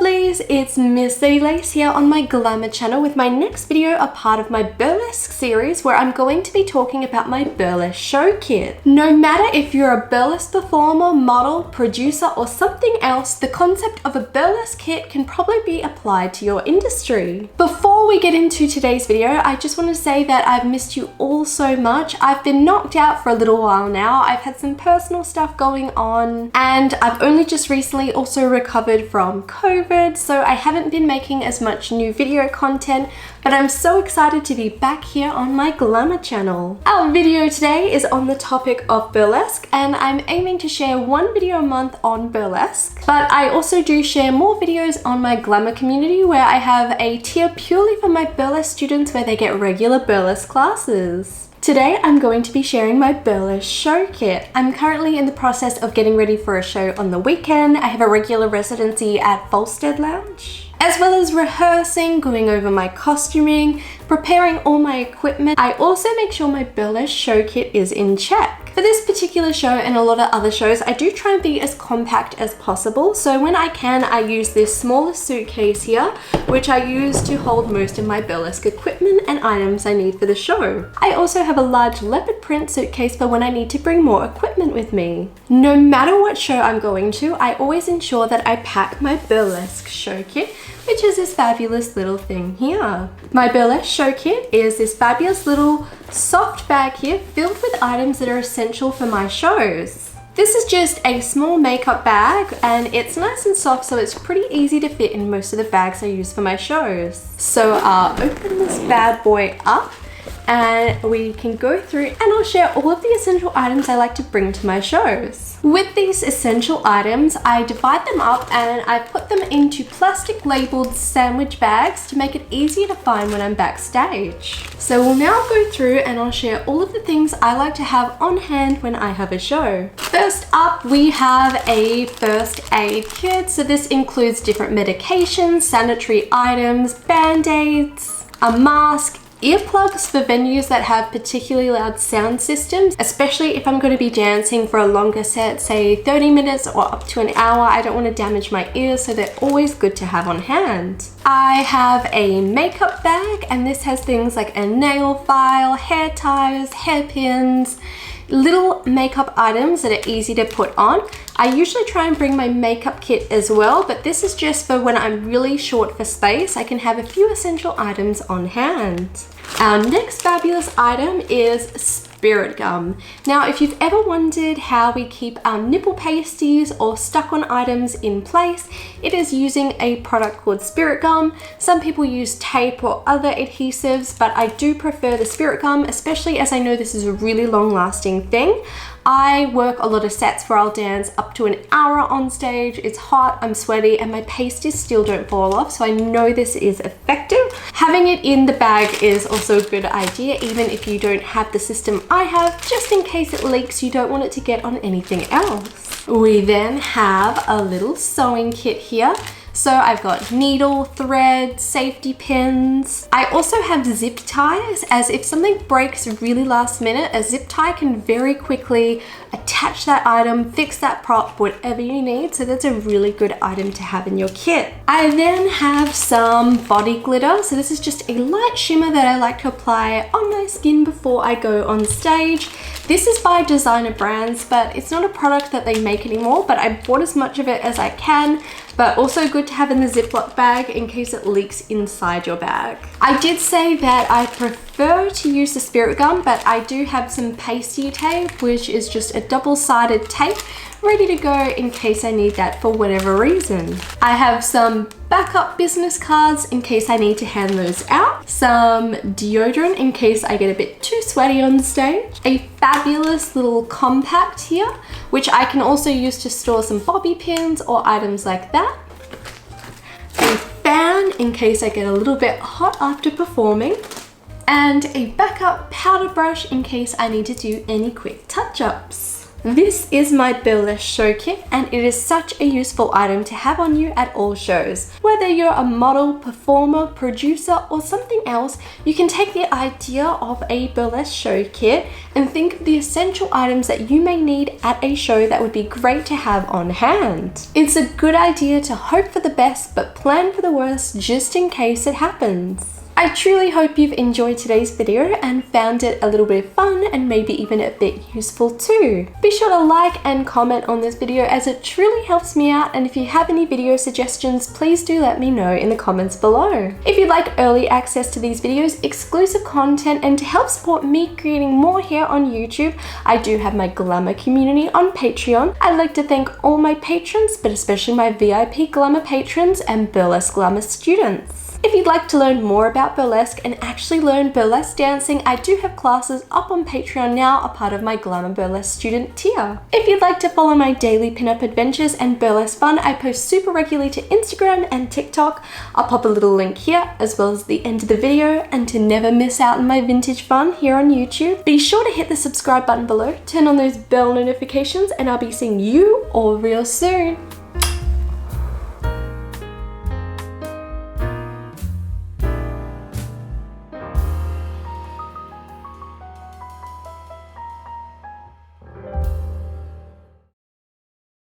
lovelies, it's Miss Lady Lace here on my Glamour channel with my next video, a part of my burlesque series where I'm going to be talking about my burlesque show kit. No matter if you're a burlesque performer, model, producer or something else, the concept of a burlesque kit can probably be applied to your industry. Before we get into today's video, I just want to say that I've missed you all so much. I've been knocked out for a little while now. I've had some personal stuff going on and I've only just recently also recovered from COVID, so I haven't been making as much new video content, but I'm so excited to be back here on my Glamour channel. Our video today is on the topic of burlesque, and I'm aiming to share one video a month on burlesque, but I also do share more videos on my Glamour community where I have a tier purely for my burlesque students where they get regular burlesque classes. Today I'm going to be sharing my burlesque show kit. I'm currently in the process of getting ready for a show on the weekend. I have a regular residency at Volstead Lounge, as well as rehearsing, going over my costuming, preparing all my equipment. I also make sure my burlesque show kit is in check. For this particular show and a lot of other shows, I do try and be as compact as possible. So when I can, I use this smaller suitcase here, which I use to hold most of my burlesque equipment and items I need for the show. I also have a large leopard print suitcase for when I need to bring more equipment with me. No matter what show I'm going to, I always ensure that I pack my burlesque show kit, which is this fabulous little thing here. My burlesque show kit is this fabulous little soft bag here filled with items that are essential for my shows. This is just a small makeup bag and it's nice and soft, so it's pretty easy to fit in most of the bags I use for my shows. So I'll open this bad boy up and we can go through and I'll share all of the essential items I like to bring to my shows. With these essential items, I divide them up and I put them into plastic labeled sandwich bags to make it easier to find when I'm backstage. So we'll now go through and I'll share all of the things I like to have on hand when I have a show. First up, we have a first aid kit. So this includes different medications, sanitary items, band-aids, a mask, earplugs for venues that have particularly loud sound systems, especially if I'm going to be dancing for a longer set, say 30 minutes or up to an hour. I don't want to damage my ears, so they're always good to have on hand. I have a makeup bag, and this has things like a nail file, hair ties, hairpins, little makeup items that are easy to put on. I usually try and bring my makeup kit as well, but this is just for when I'm really short for space. I can have a few essential items on hand. Our next fabulous item is spirit gum. Now, if you've ever wondered how we keep our nipple pasties or stuck-on items in place, it is using a product called spirit gum. Some people use tape or other adhesives, but I do prefer the spirit gum, especially as I know this is a really long-lasting thing. I work a lot of sets where I'll dance up to an hour on stage. It's hot, I'm sweaty, and my pasties still don't fall off, so I know this is effective. Having it in the bag is also a good idea, even if you don't have the system I have, just in case it leaks, you don't want it to get on anything else. We then have a little sewing kit here. So I've got needle, thread, safety pins. I also have zip ties, as if something breaks really last minute, a zip tie can very quickly attach that item, fix that prop, whatever you need. So that's a really good item to have in your kit. I then have some body glitter. So this is just a light shimmer that I like to apply on my skin before I go on stage. This is by designer brands, but it's not a product that they make anymore, but I bought as much of it as I can, but also good to have in the Ziploc bag in case it leaks inside your bag. I did say that I prefer to use the spirit gum, but I do have some pasty tape, which is just a double-sided tape ready to go in case I need that for whatever reason. I have some backup business cards in case I need to hand those out, some deodorant in case I get a bit too sweaty on stage, a fabulous little compact here, which I can also use to store some bobby pins or items like that, a fan in case I get a little bit hot after performing, and a backup powder brush in case I need to do any quick touch-ups. This is my Burlesque Show Kit, and it is such a useful item to have on you at all shows. Whether you're a model, performer, producer, or something else, you can take the idea of a burlesque show kit and think of the essential items that you may need at a show that would be great to have on hand. It's a good idea to hope for the best but plan for the worst just in case it happens. I truly hope you've enjoyed today's video and found it a little bit fun and maybe even a bit useful too. Be sure to like and comment on this video as it truly helps me out, and if you have any video suggestions, please do let me know in the comments below. If you'd like early access to these videos, exclusive content, and to help support me creating more here on YouTube, I do have my Glamour community on Patreon. I'd like to thank all my patrons, but especially my VIP Glamour patrons and Burlesque Glamour students. If you'd like to learn more about burlesque and actually learn burlesque dancing, I do have classes up on Patreon now, a part of my Glamour Burlesque student tier. If you'd like to follow my daily pinup adventures and burlesque fun, I post super regularly to Instagram and TikTok. I'll pop a little link here as well as the end of the video, and to never miss out on my vintage fun here on YouTube, be sure to hit the subscribe button below, turn on those bell notifications, and I'll be seeing you all real soon.